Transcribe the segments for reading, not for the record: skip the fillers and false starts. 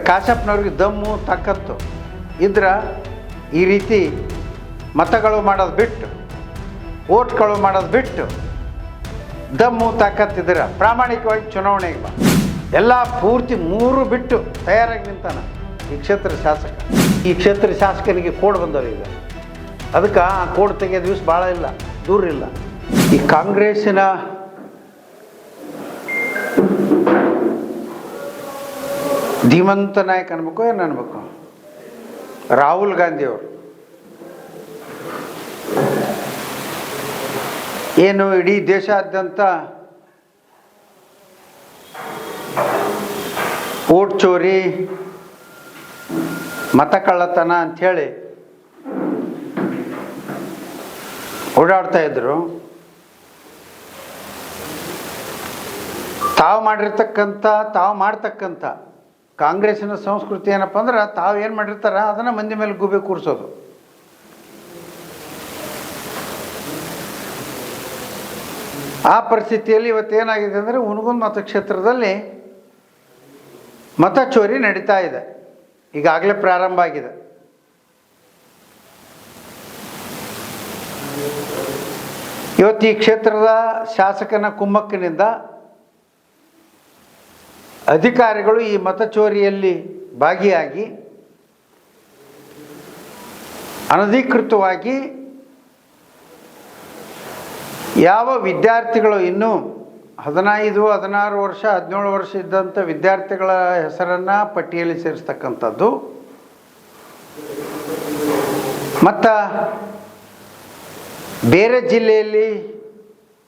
ಕಾಶಪ್ಪನವ್ರಿಗೆ ದಮ್ಮು ತಾಕತ್ತು ಇದ್ರೆ ಈ ರೀತಿ ಮತಗಳು ಮಾಡೋದು ಬಿಟ್ಟು, ಓಟ್ಗಳು ಮಾಡೋದು ಬಿಟ್ಟು, ದಮ್ಮು ತಾಕತ್ತಿದ್ರೆ ಪ್ರಾಮಾಣಿಕವಾಗಿ ಚುನಾವಣೆಗೆ ಬಾ. ಎಲ್ಲ ಪೂರ್ತಿ ಮೂರು ಬಿಟ್ಟು ತಯಾರಾಗಿ ನಿಂತಾನ ಈ ಕ್ಷೇತ್ರ ಶಾಸಕ. ಈ ಕ್ಷೇತ್ರ ಶಾಸಕನಿಗೆ ಕೋಡ್ ಬಂದವರು ಈಗ. ಅದಕ್ಕೆ ಆ ಕೋಡ್ ತೆಗೆಯೋ ದಿವಸ ಭಾಳ ಇಲ್ಲ, ದೂರ ಇಲ್ಲ. ಈ ಕಾಂಗ್ರೆಸ್ಸಿನ ಧೀಮಂತ ನಾಯಕ ಅನ್ಬೇಕು, ಏನು ಅನ್ಬೇಕು, ರಾಹುಲ್ ಗಾಂಧಿಯವರು ಏನು ಇಡೀ ದೇಶಾದ್ಯಂತ ಓಟ್ ಚೋರಿ, ಮತ ಕಳ್ಳತನ ಅಂಥೇಳಿ ಓಡಾಡ್ತಾ ಇದ್ರು. ತಾವು ಮಾಡ್ತಕ್ಕಂಥ ಕಾಂಗ್ರೆಸ್ಸಿನ ಸಂಸ್ಕೃತಿ ಏನಪ್ಪ ಅಂದ್ರೆ, ತಾವು ಏನು ಮಾಡಿರ್ತಾರ ಅದನ್ನು ಮಂದಿ ಮೇಲೆ ಗೂಬೆ ಕೂರಿಸೋದು. ಆ ಪರಿಸ್ಥಿತಿಯಲ್ಲಿ ಇವತ್ತೇನಾಗಿದೆ ಅಂದರೆ, ಹುನಗುಂದ ಮತಕ್ಷೇತ್ರದಲ್ಲಿ ಮತ ಚೋರಿ ನಡೀತಾ ಇದೆ. ಈಗಾಗಲೇ ಪ್ರಾರಂಭ ಆಗಿದೆ. ಇವತ್ತು ಈ ಕ್ಷೇತ್ರದ ಶಾಸಕನ ಕುಮ್ಮಕ್ಕಿನಿಂದ ಅಧಿಕಾರಿಗಳು ಈ ಮತ ಚೋರಿಯಲ್ಲಿ ಭಾಗಿಯಾಗಿ ಅನಧಿಕೃತವಾಗಿ ಯಾವ ವಿದ್ಯಾರ್ಥಿಗಳು ಇನ್ನೂ 15, 16 ವರ್ಷ, 17 ವರ್ಷ ಇದ್ದಂಥ ವಿದ್ಯಾರ್ಥಿಗಳ ಹೆಸರನ್ನು ಪಟ್ಟಿಯಲ್ಲಿ ಸೇರಿಸ್ತಕ್ಕಂಥದ್ದು, ಮತ್ತು ಬೇರೆ ಜಿಲ್ಲೆಯಲ್ಲಿ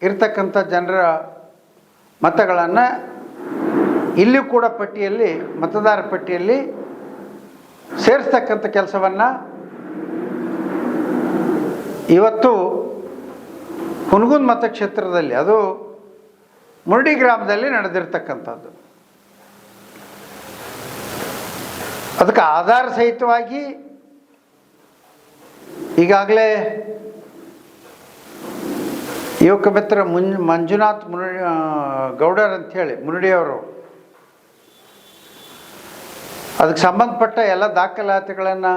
ಇರ್ತಕ್ಕಂಥ ಜನರ ಮತಗಳನ್ನು ಇಲ್ಲಿ ಕೂಡ ಪಟ್ಟಿಯಲ್ಲಿ, ಮತದಾರ ಪಟ್ಟಿಯಲ್ಲಿ ಸೇರಿಸ್ತಕ್ಕಂಥ ಕೆಲಸವನ್ನು ಇವತ್ತು ಹುನಗುಂದ ಮತಕ್ಷೇತ್ರದಲ್ಲಿ, ಅದು ಮುರಡಿ ಗ್ರಾಮದಲ್ಲಿ ನಡೆದಿರ್ತಕ್ಕಂಥದ್ದು. ಅದಕ್ಕೆ ಆಧಾರ ಸಹಿತವಾಗಿ ಈಗಾಗಲೇ ಯುವಕ ಮಿತ್ರ ಮಂಜುನಾಥ್ ಗೌಡರ್ ಅಂಥೇಳಿ ಮುರಡಿಯವರು ಅದಕ್ಕೆ ಸಂಬಂಧಪಟ್ಟ ಎಲ್ಲ ದಾಖಲಾತಿಗಳನ್ನು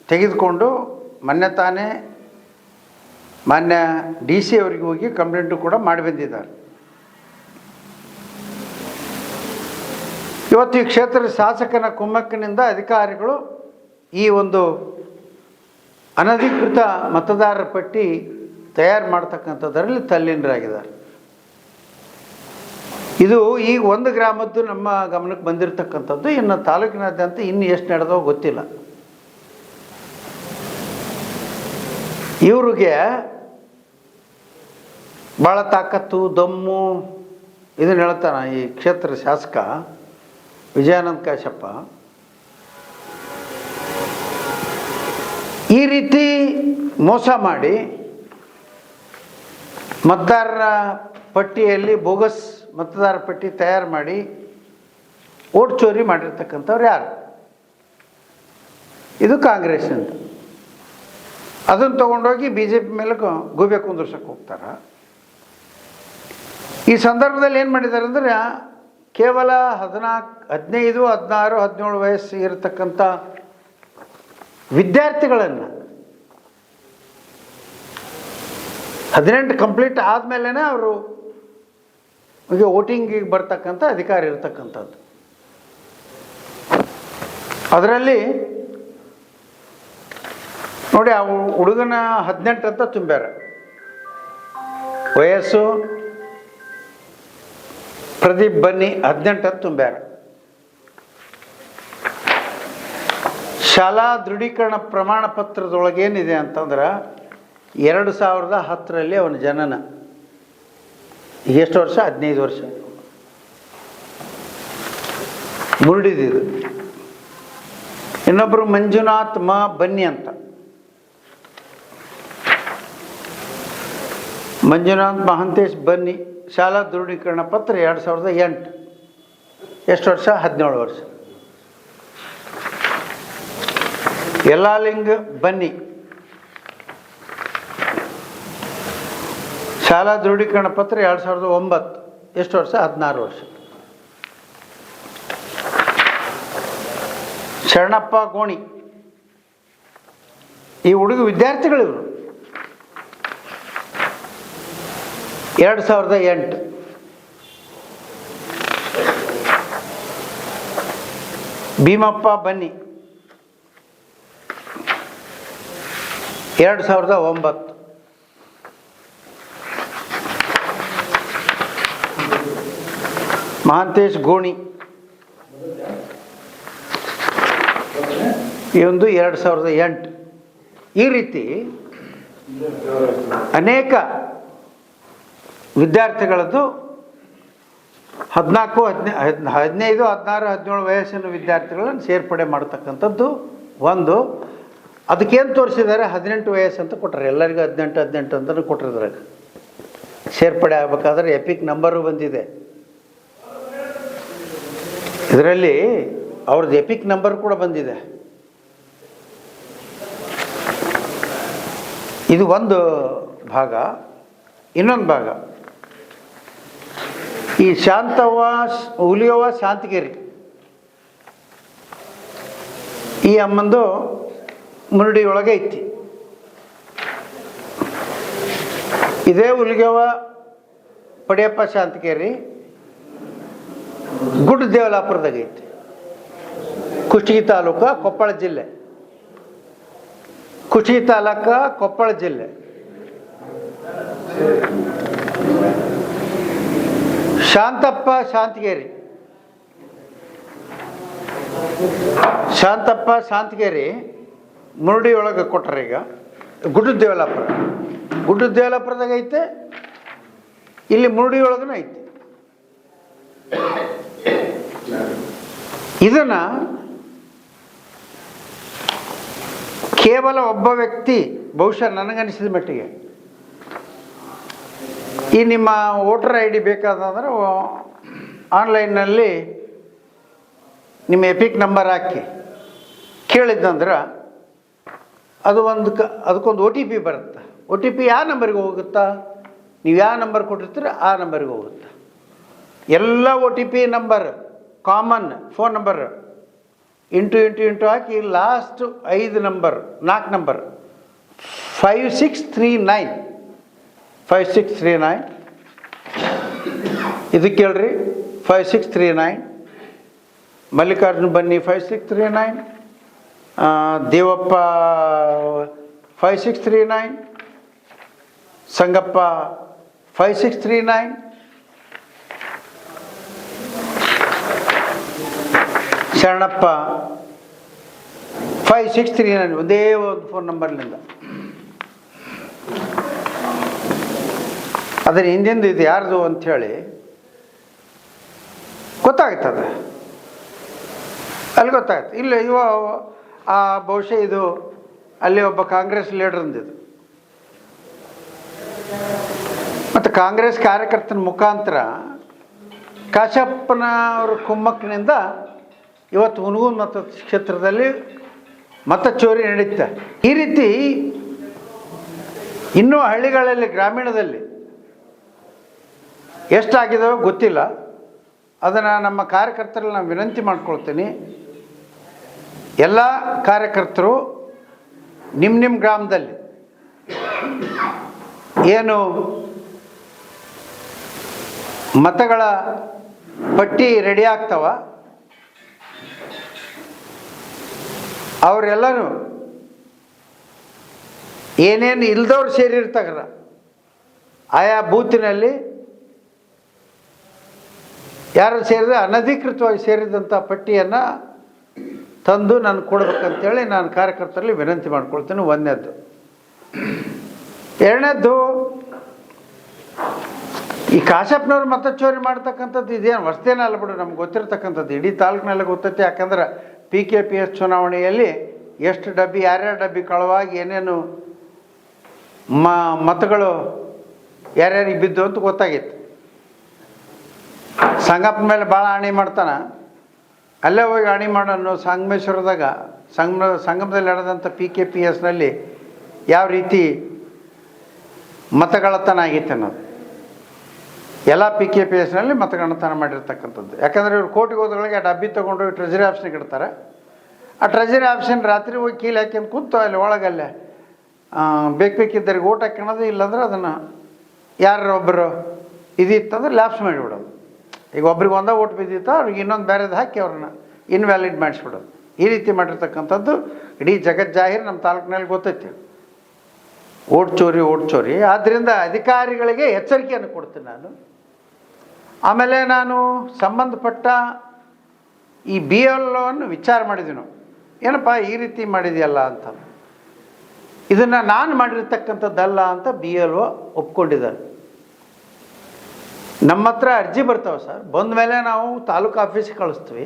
ತೆಗೆದುಕೊಂಡು ಮೊನ್ನೆ ತಾನೇ ಮಾನ್ಯ DC ಅವರಿಗೆ ಹೋಗಿ ಕಂಪ್ಲೇಂಟು ಕೂಡ ಮಾಡಿ ಬಂದಿದ್ದಾರೆ. ಇವತ್ತು ಈ ಕ್ಷೇತ್ರದ ಶಾಸಕನ ಕುಮ್ಮಕ್ಕಿನಿಂದ ಅಧಿಕಾರಿಗಳು ಈ ಒಂದು ಅನಧಿಕೃತ ಮತದಾರರ ಪಟ್ಟಿ ತಯಾರು ಮಾಡ್ತಕ್ಕಂಥದ್ರಲ್ಲಿ ತಲ್ಲೀನರಾಗಿದ್ದಾರೆ. ಇದು ಈಗ ಒಂದು ಗ್ರಾಮದ್ದು ನಮ್ಮ ಗಮನಕ್ಕೆ ಬಂದಿರತಕ್ಕಂಥದ್ದು. ಇನ್ನು ತಾಲೂಕಿನಾದ್ಯಂತ ಇನ್ನು ಎಷ್ಟು ನಡೆದೋ ಗೊತ್ತಿಲ್ಲ. ಇವ್ರಿಗೆ ಭಾಳ ತಾಕತ್ತು, ದಮ್ಮು ಇದನ್ನು ಹೇಳ್ತಾನೆ ಈ ಕ್ಷೇತ್ರ ಶಾಸಕ ವಿಜಯಾನಂದ ಕಾಶಪ್ಪ. ಈ ರೀತಿ ಮೋಸ ಮಾಡಿ ಮತದಾರರ ಪಟ್ಟಿಯಲ್ಲಿ ಬೋಗಸ್ ಮತದಾರ ಪಟ್ಟಿ ತಯಾರು ಮಾಡಿ ಓಟ್ ಚೋರಿ ಮಾಡಿರ್ತಕ್ಕಂಥವ್ರು ಯಾರು? ಇದು ಕಾಂಗ್ರೆಸ್ಸಿಂದ. ಅದನ್ನು ತೊಗೊಂಡೋಗಿ BJP ಮೇಲೆ ಗೂಬೆ ಕುಂದರ್ಸಕ್ಕೆ ಹೋಗ್ತಾರೆ. ಈ ಸಂದರ್ಭದಲ್ಲಿ ಏನು ಮಾಡಿದ್ದಾರೆ ಅಂದರೆ, ಕೇವಲ 14, 15, 16, 17 ವಯಸ್ಸು ಇರತಕ್ಕಂಥ ವಿದ್ಯಾರ್ಥಿಗಳನ್ನು 18 ಕಂಪ್ಲೀಟ್ ಆದಮೇಲೆ ಅವರು ಈಗ ವೋಟಿಂಗಿಗೆ ಬರ್ತಕ್ಕಂಥ ಅಧಿಕಾರ ಇರತಕ್ಕಂಥದ್ದು. ಅದರಲ್ಲಿ ನೋಡಿ, ಆ ಹುಡುಗನ 18 ಅಂತ ತುಂಬ್ಯಾರ ವಯಸ್ಸು. ಪ್ರದೀಪ್ ಬನ್ನಿ 18 ಅಂತ ತುಂಬ್ಯಾರ. ಶಾಲಾ ದೃಢೀಕರಣ ಪ್ರಮಾಣ ಪತ್ರದೊಳಗೇನಿದೆ ಅಂತಂದ್ರೆ 2010ರಲ್ಲಿ ಅವನ ಜನನ. ಈಗ ಎಷ್ಟು ವರ್ಷ? 15 ವರ್ಷ. ಮುರುಡಿದಿದು. ಇನ್ನೊಬ್ಬರು ಮಂಜುನಾಥ್ ಬನ್ನಿ ಅಂತ. ಮಂಜುನಾಥ್ ಮಹಂತೇಶ್ ಬನ್ನಿ, ಶಾಲಾ ದೃಢೀಕರಣ ಪತ್ರ 2008. ಎಷ್ಟು ವರ್ಷ? 17 ವರ್ಷ. ಯಲ್ಲಾಲಿಂಗ ಬನ್ನಿ, ಶಾಲಾ ದೃಢೀಕರಣ ಪತ್ರ 2009. ಎಷ್ಟು ವರ್ಷ? 16 ವರ್ಷ. ಶರಣಪ್ಪ ಗೋಣಿ. ಈ ಹುಡುಗ ವಿದ್ಯಾರ್ಥಿಗಳು ಇವರು. 2008. ಭೀಮಪ್ಪ ಬನ್ನಿ 2009. ಮಹಾಂತೇಶ್ ಗೋಣಿ ಇವೊಂದು 2008. ಈ ರೀತಿ ಅನೇಕ ವಿದ್ಯಾರ್ಥಿಗಳದ್ದು 14, 15, 16, 17 ವಯಸ್ಸಿನ ವಿದ್ಯಾರ್ಥಿಗಳನ್ನು ಸೇರ್ಪಡೆ ಮಾಡ್ತಕ್ಕಂಥದ್ದು ಒಂದು. ಅದಕ್ಕೇನು ತೋರಿಸಿದ್ದಾರೆ, 18 ವಯಸ್ಸು ಅಂತ ಕೊಟ್ಟರೆ, ಎಲ್ಲರಿಗೂ 18 ಅಂತಲೂ ಕೊಟ್ಟಿರ್ತಾರೆ. ಸೇರ್ಪಡೆ ಆಗಬೇಕಾದ್ರೆ ಎಪಿಕ್ ನಂಬರು ಬಂದಿದೆ ಇದರಲ್ಲಿ, ಅವ್ರದ್ದು ಎಪಿಕ್ ನಂಬರ್ ಕೂಡ ಬಂದಿದೆ. ಇದು ಒಂದು ಭಾಗ. ಇನ್ನೊಂದು ಭಾಗ, ಈ ಶಾಂತವ್ವ ಹುಲಿಯವ್ವ ಶಾಂತಗಿರಿ ಈ ಅಮ್ಮಂದು ಮುರುಡಿಯೊಳಗೆ ಐತಿ. ಇದೇ ಹುಲಿಯವ್ವ ಪಡಿಯಪ್ಪ ಶಾಂತಗಿರಿ ಗುಡ್ ದೇವಲಾಪುರದಾಗ ಐತಿ. ಕುಷ್ಟಗಿ ತಾಲೂಕು, ಕೊಪ್ಪಳ ಜಿಲ್ಲೆ. ಕುಷ್ಟಗಿ ತಾಲೂಕು, ಕೊಪ್ಪಳ ಜಿಲ್ಲೆ. ಶಾಂತಪ್ಪ ಶಾಂತಗಿರಿ, ಶಾಂತಪ್ಪ ಶಾಂತಗಿರಿ ಮುರುಡಿಯೊಳಗೆ ಕೊಟ್ಟರೆ. ಈಗ ಗುಡ್ಡ ದೇವಲಾಪುರ, ಗುಡ್ಡ ದೇವಲಾಪುರದಾಗ ಐತೆ, ಇಲ್ಲಿ ಮುರುಡಿಯೊಳಗೂ ಐತೆ. ಇದನ್ನ ಕೇವಲ ಒಬ್ಬ ವ್ಯಕ್ತಿ, ಬಹುಶಃ ನನಗನ್ನಿಸಿದ ಮಟ್ಟಿಗೆ, ಈ ನಿಮ್ಮ ವೋಟರ್ ಐ ಡಿ ಬೇಕಾದಂದ್ರೆ ಆನ್ಲೈನ್ನಲ್ಲಿ ನಿಮ್ಮ ಎಪಿಕ್ ನಂಬರ್ ಹಾಕಿ ಕೇಳಿದ್ದಂದ್ರೆ ಅದು ಅದಕ್ಕೊಂದು OTP ಬರುತ್ತೆ. OTP ಯಾವ ನಂಬರ್ಗೆ ಹೋಗುತ್ತಾ, ನೀವು ಯಾವ ನಂಬರ್ ಕೊಟ್ಟಿರ್ತೀರ ಆ ನಂಬರ್ಗೆ ಹೋಗುತ್ತೆ. ಎಲ್ಲ OTP number common phone number into ಹಾಕಿ ಲಾಸ್ಟ್ 5 ನಂಬರ್, 4 ನಂಬರ್ 5639 5639 ಇದು ಕೇಳ್ರಿ. 5639 ಮಲ್ಲಿಕಾರ್ಜುನ ಬನ್ನಿ 5639, ದೇವಪ್ಪ 5639, ಸಂಗಪ್ಪ 5639, ಶರಣಪ್ಪ 5639. ಒಂದೇ ಒಂದು ಫೋನ್ ನಂಬರ್ನಿಂದ. ಅದರ ಹಿಂದಿಂದು ಇದು ಯಾರ್ದು ಅಂಥೇಳಿ ಗೊತ್ತಾಗ್ತದೆ, ಅಲ್ಲಿ ಗೊತ್ತಾಗ್ತದೆ. ಇಲ್ಲ ಬಹುಶಃ ಇದು ಅಲ್ಲಿ ಒಬ್ಬ ಕಾಂಗ್ರೆಸ್ ಲೀಡರ್ಂದಿದು. ಮತ್ತು ಕಾಂಗ್ರೆಸ್ ಕಾರ್ಯಕರ್ತನ ಮುಖಾಂತರ ಕಾಶಪ್ಪನ ಅವ್ರ ಕುಮ್ಮಕ್ಕಿನಿಂದ ಇವತ್ತು ಹುನಗುಂದ ಮತ ಕ್ಷೇತ್ರದಲ್ಲಿ ಮತ ಚೋರಿ ನಡೀತೆ. ಈ ರೀತಿ ಇನ್ನೂ ಹಳ್ಳಿಗಳಲ್ಲಿ, ಗ್ರಾಮೀಣದಲ್ಲಿ ಎಷ್ಟಾಗಿದ್ದಾವೆ ಗೊತ್ತಿಲ್ಲ. ಅದನ್ನು ನಮ್ಮ ಕಾರ್ಯಕರ್ತರಲ್ಲಿ ನಾನು ವಿನಂತಿ ಮಾಡ್ಕೊಳ್ತೀನಿ, ಎಲ್ಲ ಕಾರ್ಯಕರ್ತರು ನಿಮ್ಮ ಗ್ರಾಮದಲ್ಲಿ ಏನು ಮತಗಳ ಪಟ್ಟಿ ರೆಡಿ ಆಗ್ತಾವ, ಅವರೆಲ್ಲರೂ ಏನೇನು ಇಲ್ದವ್ರು ಸೇರಿರ್ತಾರ ಆಯಾ ಬೂತಿನಲ್ಲಿ ಯಾರು ಸೇರಿದ್ರೆ ಅನಧಿಕೃತವಾಗಿ ಸೇರಿದಂಥ ಪಟ್ಟಿಯನ್ನು ತಂದು ನಾನು ಕೊಡ್ಬೇಕಂತೇಳಿ ನಾನು ಕಾರ್ಯಕರ್ತರಲ್ಲಿ ವಿನಂತಿ ಮಾಡ್ಕೊಳ್ತೀನಿ. ಒಂದನೇದ್ದು. ಎರಡನೇದ್ದು, ಈ ಕಾಶಪ್ಪನವ್ರು ಮತ ಚೋರಿ ಮಾಡ್ತಕ್ಕಂಥದ್ದು ಇದೇನು ಹೊಸ್ತೇನಲ್ಲ ಬಿಡು, ನಮ್ಗೆ ಗೊತ್ತಿರ್ತಕ್ಕಂಥದ್ದು. ಇಡೀ ತಾಲೂಕಿನಲ್ಲಿ ಗೊತ್ತೈತಿ. ಯಾಕಂದ್ರೆ PKPS ಚುನಾವಣೆಯಲ್ಲಿ ಎಷ್ಟು ಡಬ್ಬಿ, ಯಾರ್ಯಾರು ಡಬ್ಬಿ ಕಳವಾಗಿ ಏನೇನು ಮತಗಳು ಯಾರ್ಯಾರಿಗೆ ಬಿದ್ದು ಅಂತ ಗೊತ್ತಾಗಿತ್ತು. ಸಂಗಪ್ಪನ ಮೇಲೆ ಭಾಳ ಆಣಿ ಮಾಡ್ತಾನೆ. ಅಲ್ಲೇ ಹೋಗಿ ಆಣಿ ಮಾಡೋನು ಸಂಗಮೇಶ್ವರದಾಗ ಸಂಗಮದಲ್ಲಿ ನಡೆದಂಥ PKPSನಲ್ಲಿ ಯಾವ ರೀತಿ ಮತಗಳ್ಳತನ ಆಗಿತ್ತು ಅನ್ನೋದು. ಎಲ್ಲ PKPSನಲ್ಲಿ ಮತಗಳ್ಳತನ ಮಾಡಿರ್ತಕ್ಕಂಥದ್ದು. ಯಾಕಂದರೆ ಇವ್ರು ಕೋರ್ಟಿಗೆ ಹೋದಗಳಿಗೆ ಡಬ್ಬಿ ತೊಗೊಂಡು ಟ್ರೆಜರಿ ಆಫೀಸ್ನಾಗ ಇಡ್ತಾರೆ. ಆ ಟ್ರೆಜರಿ ಆಫೀಸಿನ ರಾತ್ರಿ ಹೋಗಿ ಕೀಲಿ ಹಾಕ್ಯಂದು ಕೂತು ಅಲ್ಲಿ ಒಳಗಲ್ಲೇ ಬೇಕಿದ್ದರಿಗೆ ಓಟ್ ಹಾಕ್ಯಣದು, ಇಲ್ಲಾಂದ್ರೆ ಅದನ್ನು ಯಾರೊಬ್ಬರು ಇದಿತ್ತಂದ್ರೆ ಲ್ಯಾಪ್ಸ್ ಮಾಡಿಬಿಡೋದು. ಈಗ ಒಬ್ರಿಗೆ ಒಂದೇ ಓಟ್ ಬಿದ್ದಿತ್ತು, ಅವ್ರಿಗೆ ಇನ್ನೊಂದು ಬೇರೆದು ಹಾಕಿ ಅವ್ರನ್ನ ಇನ್ವ್ಯಾಲಿಡ್ ಮಾಡಿಸ್ಬಿಡೋದು. ಈ ರೀತಿ ಮಾಡಿರ್ತಕ್ಕಂಥದ್ದು ಇಡೀ ಜಗಜ್ಜಾಹಿರ್ ನಮ್ಮ ತಾಲೂಕಿನಲ್ಲಿ ಗೊತ್ತೈತಿ. ಓಟ್ ಚೋರಿ. ಆದ್ದರಿಂದ ಅಧಿಕಾರಿಗಳಿಗೆ ಎಚ್ಚರಿಕೆಯನ್ನು ಕೊಡ್ತೀನಿ ನಾನು. ಆಮೇಲೆ ನಾನು ಸಂಬಂಧಪಟ್ಟ ಈ BLO ಅನ್ನು ವಿಚಾರ ಮಾಡಿದ್ವಿ ನಾವು, ಏನಪ್ಪ ಈ ರೀತಿ ಮಾಡಿದೆಯಲ್ಲ ಅಂತ. ಇದನ್ನು ನಾನು ಮಾಡಿರ್ತಕ್ಕಂಥದ್ದಲ್ಲ ಅಂತ BLO ಒಪ್ಕೊಂಡಿದ್ದಾರೆ. ನಮ್ಮ ಹತ್ರ ಅರ್ಜಿ ಬರ್ತಾವೆ ಸರ್, ಬಂದ ಮೇಲೆ ನಾವು ತಾಲೂಕು ಆಫೀಸಿಗೆ ಕಳಿಸ್ತೀವಿ.